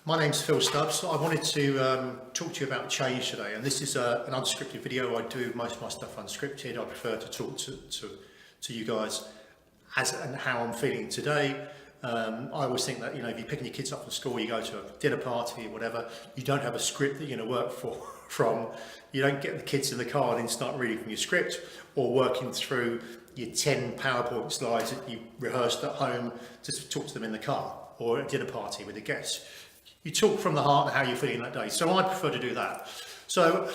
My name's Phil Stubbs. I wanted to talk to you about change today, and this is an unscripted video. I do most of my stuff unscripted. I prefer to talk to you guys as and how I'm feeling today. I always think that, if you're picking your kids up from school, you go to a dinner party or whatever, you don't have a script that you're going to work from. You don't get the kids in the car and then start reading from your script or working through your 10 PowerPoint slides that you rehearsed at home to talk to them in the car or at a dinner party with a guest. You talk from the heart and how you're feeling that day. So I prefer to do that. So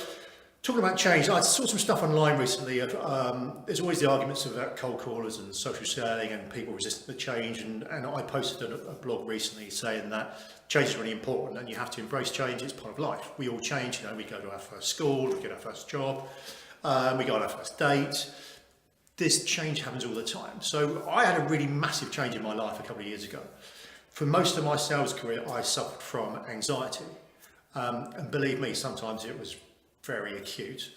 talking about change, I saw some stuff online recently. There's always the arguments about cold callers and social selling and people resisting the change. And I posted a blog recently saying that change is really important and you have to embrace change. It's part of life. We all change. We go to our first school, we get our first job, we go on our first date. This change happens all the time. So I had a really massive change in my life a couple of years ago. For most of my sales career, I suffered from anxiety. And believe me, sometimes it was very acute.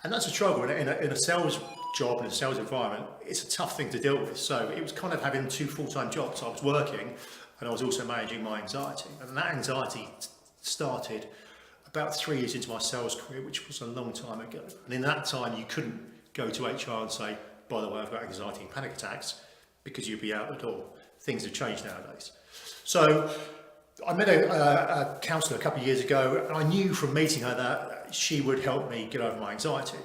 And that's a struggle in a sales job, in a sales environment. It's a tough thing to deal with. So it was kind of having two full-time jobs. I was working and I was also managing my anxiety. And that anxiety started about 3 years into my sales career, which was a long time ago. And in that time, you couldn't go to HR and say, by the way, I've got anxiety and panic attacks, because you'd be out the door. Things have changed nowadays. So I met a counsellor a couple of years ago, and I knew from meeting her that she would help me get over my anxiety.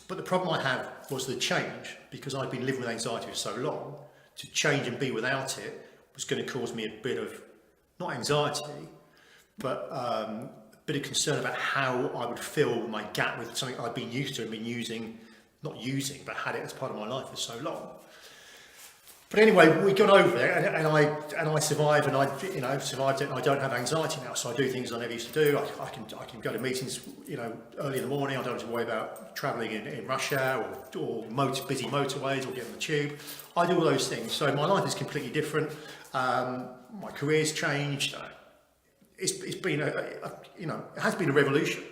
But the problem I had was the change, because I'd been living with anxiety for so long. To change and be without it was going to cause me a bit of, not anxiety, but a bit of concern about how I would fill my gap with something I'd been used to and been using, not using, but had it as part of my life for so long. But anyway, we got over it, and I survived, and I survived it, and I don't have anxiety now. So I do things I never used to do. I can go to meetings, early in the morning. I don't have to worry about travelling in rush hour or busy motorways or getting the tube. I do all those things. So my life is completely different. My career's changed. It's been it has been a revolution.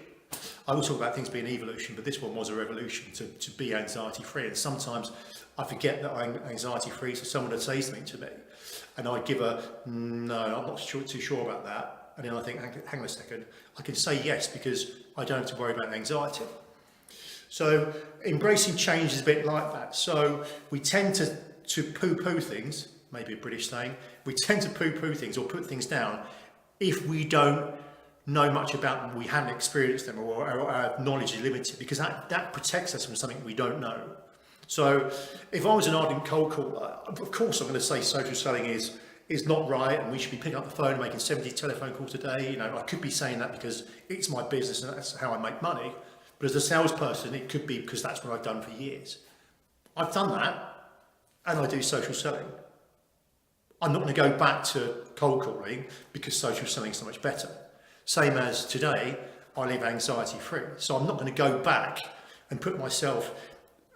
I will talk about things being evolution, but this one was a revolution to be anxiety free. And sometimes I forget that I'm anxiety free, so someone would say something to me, and I'd give a no, I'm not too sure about that. And then I think, hang on a second, I can say yes because I don't have to worry about anxiety. So embracing change is a bit like that. So we tend to poo-poo things, maybe a British saying, we tend to poo-poo things or put things down if we don't know much about them, we haven't experienced them, or our knowledge is limited, because that protects us from something we don't know. So if I was an ardent cold caller, of course I'm going to say social selling is not right and we should be picking up the phone and making 70 telephone calls a day. I could be saying that because it's my business and that's how I make money. But as a salesperson, it could be because that's what I've done for years. I've done that and I do social selling. I'm not going to go back to cold calling because social selling is so much better. Same as today, I live anxiety free. So I'm not going to go back and put myself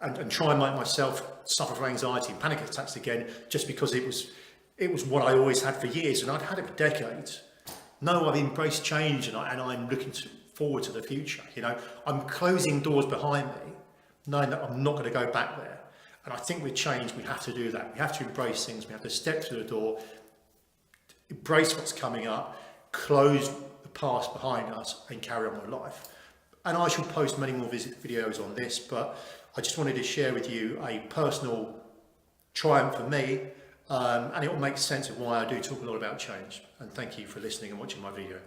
and try and make myself suffer from anxiety and panic attacks again just because it was what I always had for years, and I'd had it for decades. No, I've embraced change and I'm looking forward to the future. I'm closing doors behind me, knowing that I'm not going to go back there. And I think with change, we have to do that. We have to embrace things. We have to step through the door, embrace what's coming up, close the past behind us and carry on with life. And I shall post many more videos on this, but I just wanted to share with you a personal triumph for me, and it will make sense of why I do talk a lot about change. And thank you for listening and watching my video.